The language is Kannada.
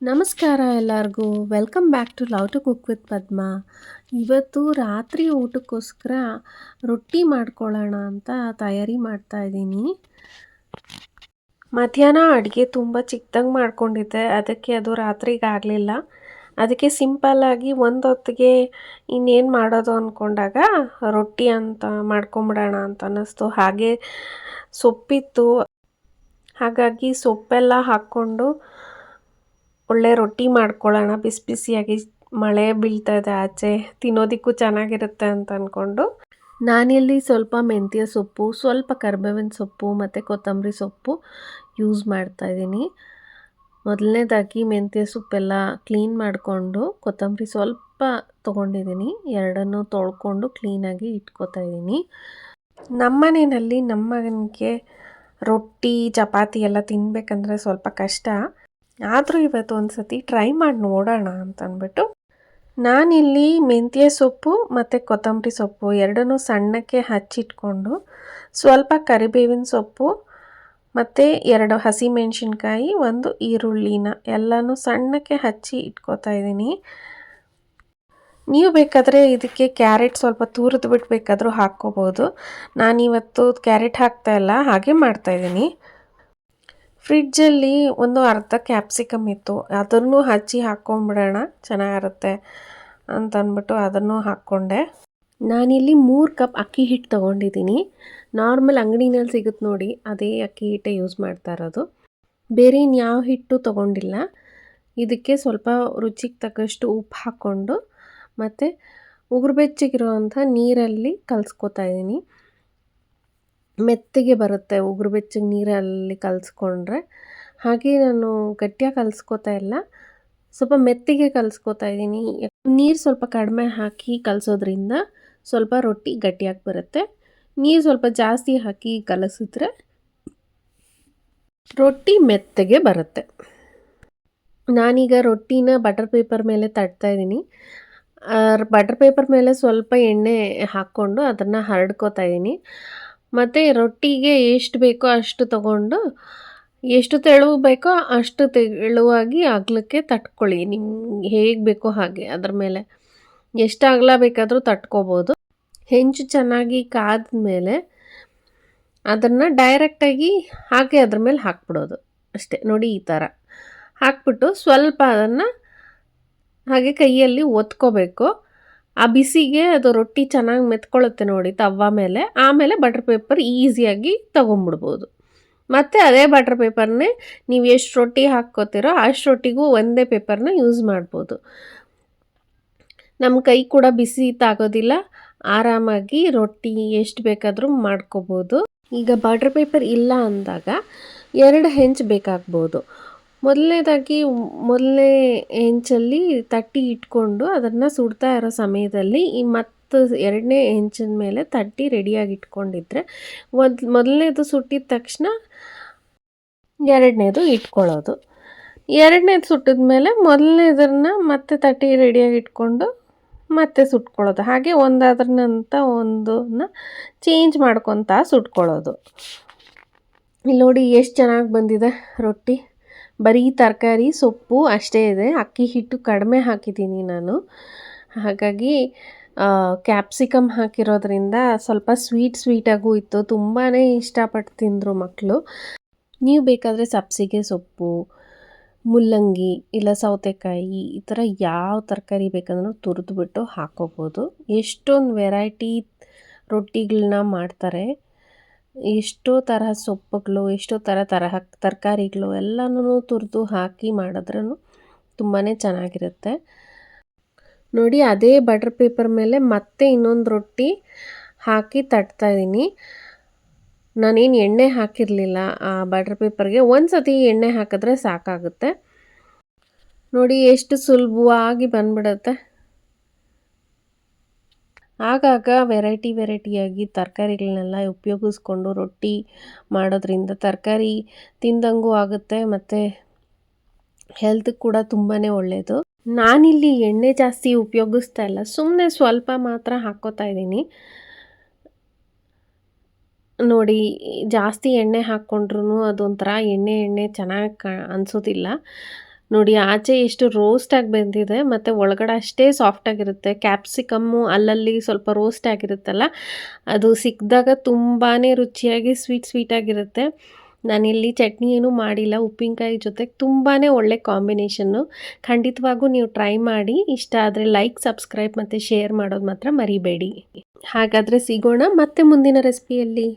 ನಮಸ್ಕಾರ ಎಲ್ಲರಿಗೂ. Welcome back to love to cook with Padma. ಇವತ್ತು ರಾತ್ರಿ ಊಟಕ್ಕೋಸ್ಕರ ರೊಟ್ಟಿ ಮಾಡ್ಕೊಳ್ಳೋಣ ಅಂತ ತಯಾರಿ ಮಾಡ್ತಾಯಿದ್ದೀನಿ. ಮಧ್ಯಾಹ್ನ ಅಡುಗೆ ತುಂಬ ಚಿಕ್ಕದಾಗಿ ಮಾಡ್ಕೊಂಡಿದ್ದೆ, ಅದಕ್ಕೆ ಅದು ರಾತ್ರಿಗೆ ಆಗಲಿಲ್ಲ. ಅದಕ್ಕೆ ಸಿಂಪಲ್ಲಾಗಿ ಒಂದು ಹೊತ್ತಿಗೆ ಇನ್ನೇನು ಮಾಡೋದು ಅಂದ್ಕೊಂಡಾಗ ರೊಟ್ಟಿ ಅಂತ ಮಾಡ್ಕೊಂಬಿಡೋಣ ಅಂತ ಅನ್ನಿಸ್ತು. ಹಾಗೆ ಸೊಪ್ಪಿತ್ತು, ಹಾಗಾಗಿ ಸೊಪ್ಪೆಲ್ಲ ಹಾಕ್ಕೊಂಡು ಒಳ್ಳೆ ರೊಟ್ಟಿ ಮಾಡ್ಕೊಳ್ಳೋಣ ಬಿಸಿ ಬಿಸಿಯಾಗಿ. ಮಳೆ ಬೀಳ್ತಾ ಇದೆ ಆಚೆ, ತಿನ್ನೋದಕ್ಕೂ ಚೆನ್ನಾಗಿರುತ್ತೆ ಅಂತ ಅಂದ್ಕೊಂಡು ನಾನಿಲ್ಲಿ ಸ್ವಲ್ಪ ಮೆಂತ್ಯ ಸೊಪ್ಪು, ಸ್ವಲ್ಪ ಕರಿಬೇವಿನ ಸೊಪ್ಪು ಮತ್ತು ಕೊತ್ತಂಬರಿ ಸೊಪ್ಪು ಯೂಸ್ ಮಾಡ್ತಾಯಿದ್ದೀನಿ. ಮೊದಲನೇದಾಗಿ ಮೆಂತ್ಯ ಸೊಪ್ಪೆಲ್ಲ ಕ್ಲೀನ್ ಮಾಡಿಕೊಂಡು ಕೊತ್ತಂಬರಿ ಸ್ವಲ್ಪ ತೊಗೊಂಡಿದ್ದೀನಿ, ಎರಡನ್ನೂ ತೊಳ್ಕೊಂಡು ಕ್ಲೀನಾಗಿ ಇಟ್ಕೋತಾ ಇದ್ದೀನಿ. ನಮ್ಮ ಮನೆಯಲ್ಲಿ ನಮ್ಮ ಮಗನಿಗೆ ರೊಟ್ಟಿ ಚಪಾತಿ ಎಲ್ಲ ತಿನ್ನಬೇಕಂದ್ರೆ ಸ್ವಲ್ಪ ಕಷ್ಟ. ಆದರೂ ಇವತ್ತು ಒಂದು ಸತಿ ಟ್ರೈ ಮಾಡಿ ನೋಡೋಣ ಅಂತಂದ್ಬಿಟ್ಟು ನಾನಿಲ್ಲಿ ಮೆಂತ್ಯ ಸೊಪ್ಪು ಮತ್ತು ಕೊತ್ತಂಬರಿ ಸೊಪ್ಪು ಎರಡನ್ನೂ ಸಣ್ಣಕ್ಕೆ ಹಚ್ಚಿಟ್ಕೊಂಡು ಸ್ವಲ್ಪ ಕರಿಬೇವಿನ ಸೊಪ್ಪು ಮತ್ತು 2 ಹಸಿಮೆಣಸಿನ್ಕಾಯಿ, 1 ಈರುಳ್ಳಿನ ಎಲ್ಲನೂ ಸಣ್ಣಕ್ಕೆ ಹಚ್ಚಿ ಇಟ್ಕೋತಾ ಇದ್ದೀನಿ. ನೀವು ಬೇಕಾದರೆ ಇದಕ್ಕೆ ಕ್ಯಾರೆಟ್ ಸ್ವಲ್ಪ ತುರಿದು ಬಿಟ್ಟು ಬೇಕಾದರೂ ಹಾಕ್ಕೋಬೋದು. ನಾನಿವತ್ತು ಕ್ಯಾರೆಟ್ ಹಾಕ್ತಾಯಿಲ್ಲ, ಹಾಗೆ ಮಾಡ್ತಾಯಿದ್ದೀನಿ. ಫ್ರಿಡ್ಜಲ್ಲಿ ಒಂದು ಅರ್ಧ ಕ್ಯಾಪ್ಸಿಕಮ್ ಇತ್ತು, ಅದನ್ನು ಹಚ್ಚಿ ಹಾಕ್ಕೊಂಬಿಡೋಣ ಚೆನ್ನಾಗಿರುತ್ತೆ ಅಂತಂದ್ಬಿಟ್ಟು ಅದನ್ನು ಹಾಕ್ಕೊಂಡೆ. ನಾನಿಲ್ಲಿ 3 ಕಪ್ ಅಕ್ಕಿ ಹಿಟ್ಟು ತೊಗೊಂಡಿದ್ದೀನಿ. ನಾರ್ಮಲ್ ಅಂಗಡಿನಲ್ಲಿ ಸಿಗುತ್ತೆ ನೋಡಿ, ಅದೇ ಅಕ್ಕಿ ಹಿಟ್ಟೇ ಯೂಸ್ ಮಾಡ್ತಾ ಇರೋದು. ಬೇರೆ ಇನ್ಯಾವ ಹಿಟ್ಟು ತೊಗೊಂಡಿಲ್ಲ. ಇದಕ್ಕೆ ಸ್ವಲ್ಪ ರುಚಿಗೆ ತಕ್ಕಷ್ಟು ಉಪ್ಪು ಹಾಕ್ಕೊಂಡು ಮತ್ತು ಉಗುರು ಬೆಚ್ಚಗಿರುವಂಥ ನೀರಲ್ಲಿ ಕಲಿಸ್ಕೊತಾ ಇದ್ದೀನಿ. ಮೆತ್ತಗೆ ಬರುತ್ತೆ ಉಗುರು ಬೆಚ್ಚಗೆ ನೀರಲ್ಲಿ ಕಲಿಸ್ಕೊಂಡ್ರೆ. ಹಾಗೆ ನಾನು ಗಟ್ಟಿಯಾಗಿ ಕಲಿಸ್ಕೋತಾ ಇಲ್ಲ, ಸ್ವಲ್ಪ ಮೆತ್ತಗೆ ಕಲಿಸ್ಕೋತಾ ಇದ್ದೀನಿ. ನೀರು ಸ್ವಲ್ಪ ಕಡಿಮೆ ಹಾಕಿ ಕಲಿಸೋದ್ರಿಂದ ಸ್ವಲ್ಪ ರೊಟ್ಟಿ ಗಟ್ಟಿಯಾಗಿ ಬರುತ್ತೆ. ನೀರು ಸ್ವಲ್ಪ ಜಾಸ್ತಿ ಹಾಕಿ ಕಲಸಿದ್ರೆ ರೊಟ್ಟಿ ಮೆತ್ತಗೆ ಬರುತ್ತೆ. ನಾನೀಗ ರೊಟ್ಟಿನ ಬಟರ್ ಪೇಪರ್ ಮೇಲೆ ತಟ್ತಾಯಿದ್ದೀನಿ. ಬಟರ್ ಪೇಪರ್ ಮೇಲೆ ಸ್ವಲ್ಪ ಎಣ್ಣೆ ಹಾಕ್ಕೊಂಡು ಅದನ್ನು ಹರಡ್ಕೋತಾ ಇದ್ದೀನಿ. ಮತ್ತು ರೊಟ್ಟಿಗೆ ಎಷ್ಟು ಬೇಕೋ ಅಷ್ಟು ತಗೊಂಡು, ಎಷ್ಟು ತೆಳು ಬೇಕೋ ಅಷ್ಟು ತೆಳುವಾಗಿ ಅಗಲಕ್ಕೆ ತಟ್ಕೊಳ್ಳಿ. ನಿಮ್ಗೆ ಹೇಗೆ ಬೇಕೋ ಹಾಗೆ ಅದ್ರ ಮೇಲೆ ಎಷ್ಟು ಅಗಲ ಬೇಕಾದರೂ ತಟ್ಕೋಬೋದು. ಹೆಂಚು ಚೆನ್ನಾಗಿ ಕಾದ ಮೇಲೆ ಅದನ್ನು ಡೈರೆಕ್ಟಾಗಿ ಹಾಗೆ ಅದ್ರ ಮೇಲೆ ಹಾಕ್ಬಿಡೋದು ಅಷ್ಟೇ. ನೋಡಿ, ಈ ಥರ ಹಾಕ್ಬಿಟ್ಟು ಸ್ವಲ್ಪ ಅದನ್ನು ಹಾಗೆ ಕೈಯಲ್ಲಿ ಒತ್ಕೋಬೇಕು. ಆ ಬಿಸಿಗೆ ಅದು ರೊಟ್ಟಿ ಚೆನ್ನಾಗಿ ಮೆತ್ಕೊಳ್ಳುತ್ತೆ ನೋಡಿ ತವ ಮೇಲೆ. ಆಮೇಲೆ ಬಟರ್ ಪೇಪರ್ ಈಸಿಯಾಗಿ ತೊಗೊಂಬಿಡ್ಬೋದು. ಮತ್ತು ಅದೇ ಬಟರ್ ಪೇಪರ್ನೇ ನೀವು ಎಷ್ಟು ರೊಟ್ಟಿ ಹಾಕ್ಕೋತೀರೋ ಅಷ್ಟು ರೊಟ್ಟಿಗೂ ಒಂದೇ ಪೇಪರ್ನ ಯೂಸ್ ಮಾಡ್ಬೋದು. ನಮ್ಮ ಕೈ ಕೂಡ ಬಿಸಿ ತಾಗೋದಿಲ್ಲ, ಆರಾಮಾಗಿ ರೊಟ್ಟಿ ಎಷ್ಟು ಬೇಕಾದರೂ ಮಾಡ್ಕೋಬೋದು. ಈಗ ಬಟರ್ ಪೇಪರ್ ಇಲ್ಲ ಅಂದಾಗ 2 ಹೆಂಚು ಬೇಕಾಗ್ಬೋದು. ಮೊದಲನೇ ಹೆಂಚಲ್ಲಿ ತಟ್ಟಿ ಇಟ್ಕೊಂಡು ಅದನ್ನು ಸುಡ್ತಾ ಇರೋ ಸಮಯದಲ್ಲಿ ಮತ್ತು 2ನೇ ಹೆಂಚಿನ ಮೇಲೆ ತಟ್ಟಿ ರೆಡಿಯಾಗಿ ಇಟ್ಕೊಂಡಿದ್ರೆ ಮೊದಲನೇದು ಸುಟ್ಟಿದ ತಕ್ಷಣ 2ನೇದು ಇಟ್ಕೊಳ್ಳೋದು. 2ನೇದು ಸುಟ್ಟಿದ ಮೇಲೆ ಮೊದಲನೇದನ್ನು ಮತ್ತೆ ತಟ್ಟಿ ರೆಡಿಯಾಗಿ ಇಟ್ಕೊಂಡು ಮತ್ತೆ ಸುಟ್ಕೊಳ್ಳೋದು. ಹಾಗೆ ಒಂದಾದ್ರ ನಂತರ ಒಂದನ್ನು ಚೇಂಜ್ ಮಾಡ್ಕೊತಾ ಸುಟ್ಕೊಳ್ಳೋದು. ಇಲ್ಲಿ ನೋಡಿ ಎಷ್ಟು ಚೆನ್ನಾಗಿ ಬಂದಿದೆ ರೊಟ್ಟಿ. ಬರೀ ತರಕಾರಿ ಸೊಪ್ಪು ಅಷ್ಟೇ ಇದೆ, ಅಕ್ಕಿ ಹಿಟ್ಟು ಕಡಿಮೆ ಹಾಕಿದ್ದೀನಿ ನಾನು. ಹಾಗಾಗಿ ಕ್ಯಾಪ್ಸಿಕಮ್ ಹಾಕಿರೋದ್ರಿಂದ ಸ್ವಲ್ಪ ಸ್ವೀಟಾಗೂ ಇತ್ತು. ತುಂಬಾ ಇಷ್ಟಪಟ್ಟು ತಿಂದರು ಮಕ್ಕಳು. ನೀವು ಬೇಕಾದರೆ ಸಬ್ಬಸಿಗೆ ಸೊಪ್ಪು, ಮುಲ್ಲಂಗಿ ಇಲ್ಲ ಸೌತೆಕಾಯಿ, ಈ ಥರ ಯಾವ ತರಕಾರಿ ಬೇಕಂದ್ರೂ ತುರಿದ್ಬಿಟ್ಟು ಹಾಕ್ಕೋಬೋದು. ಎಷ್ಟೊಂದು ವೆರೈಟಿ ರೊಟ್ಟಿಗಳನ್ನ ಮಾಡ್ತಾರೆ. ಎಷ್ಟೋ ತರಹ ಸೊಪ್ಪುಗಳು, ಎಷ್ಟೋ ತರಹ ತರಕಾರಿಗಳು ಎಲ್ಲನೂ ತುರಿದು ಹಾಕಿ ಮಾಡಿದ್ರೂ ತುಂಬಾ ಚೆನ್ನಾಗಿರುತ್ತೆ. ನೋಡಿ, ಅದೇ ಬಟರ್ ಪೇಪರ್ ಮೇಲೆ ಮತ್ತೆ ಇನ್ನೊಂದು ರೊಟ್ಟಿ ಹಾಕಿ ತಟ್ತಾಯಿದ್ದೀನಿ. ನಾನೇನು ಎಣ್ಣೆ ಹಾಕಿರಲಿಲ್ಲ ಆ ಬಟರ್ ಪೇಪರ್ಗೆ. ಒಂದು ಸತಿ ಎಣ್ಣೆ ಹಾಕಿದ್ರೆ ಸಾಕಾಗುತ್ತೆ. ನೋಡಿ ಎಷ್ಟು ಸುಲಭವಾಗಿ ಬಂದ್ಬಿಡುತ್ತೆ. ಆಗಾಗ ವೆರೈಟಿಯಾಗಿ ತರಕಾರಿಗಳನ್ನೆಲ್ಲ ಉಪಯೋಗಿಸ್ಕೊಂಡು ರೊಟ್ಟಿ ಮಾಡೋದ್ರಿಂದ ತರಕಾರಿ ತಿಂದಂಗೂ ಆಗುತ್ತೆ ಮತ್ತು ಹೆಲ್ತ್ಗೆ ಕೂಡ ತುಂಬಾ ಒಳ್ಳೆಯದು. ನಾನಿಲ್ಲಿ ಎಣ್ಣೆ ಜಾಸ್ತಿ ಉಪಯೋಗಿಸ್ತಾ ಇಲ್ಲ, ಸುಮ್ಮನೆ ಸ್ವಲ್ಪ ಮಾತ್ರ ಹಾಕ್ಕೋತಾ ಇದ್ದೀನಿ. ನೋಡಿ, ಜಾಸ್ತಿ ಎಣ್ಣೆ ಹಾಕ್ಕೊಂಡ್ರೂ ಅದೊಂಥರ ಎಣ್ಣೆ ಚೆನ್ನಾಗಿ ಅನಿಸೋದಿಲ್ಲ. ನೋಡಿ ಆಚೆ ಎಷ್ಟು ರೋಸ್ಟಾಗಿ ಬೆಂದಿದೆ ಮತ್ತು ಒಳಗಡೆ ಅಷ್ಟೇ ಸಾಫ್ಟಾಗಿರುತ್ತೆ. ಕ್ಯಾಪ್ಸಿಕಮ್ಮು ಅಲ್ಲಲ್ಲಿ ಸ್ವಲ್ಪ ರೋಸ್ಟ್ ಆಗಿರುತ್ತಲ್ಲ, ಅದು ಸಿಕ್ಕಿದಾಗ ತುಂಬಾ ರುಚಿಯಾಗಿ ಸ್ವೀಟಾಗಿರುತ್ತೆ. ನಾನಿಲ್ಲಿ ಚಟ್ನಿ ಏನೂ ಮಾಡಿಲ್ಲ, ಉಪ್ಪಿನಕಾಯಿ ಜೊತೆ ತುಂಬಾ ಒಳ್ಳೆ ಕಾಂಬಿನೇಷನ್ನು. ಖಂಡಿತವಾಗೂ ನೀವು ಟ್ರೈ ಮಾಡಿ. ಇಷ್ಟ ಆದರೆ ಲೈಕ್, ಸಬ್ಸ್ಕ್ರೈಬ್ ಮತ್ತು ಶೇರ್ ಮಾಡೋದು ಮಾತ್ರ ಮರಿಬೇಡಿ. ಹಾಗಾದರೆ ಸಿಗೋಣ ಮತ್ತೆ ಮುಂದಿನ ರೆಸಿಪಿಯಲ್ಲಿ.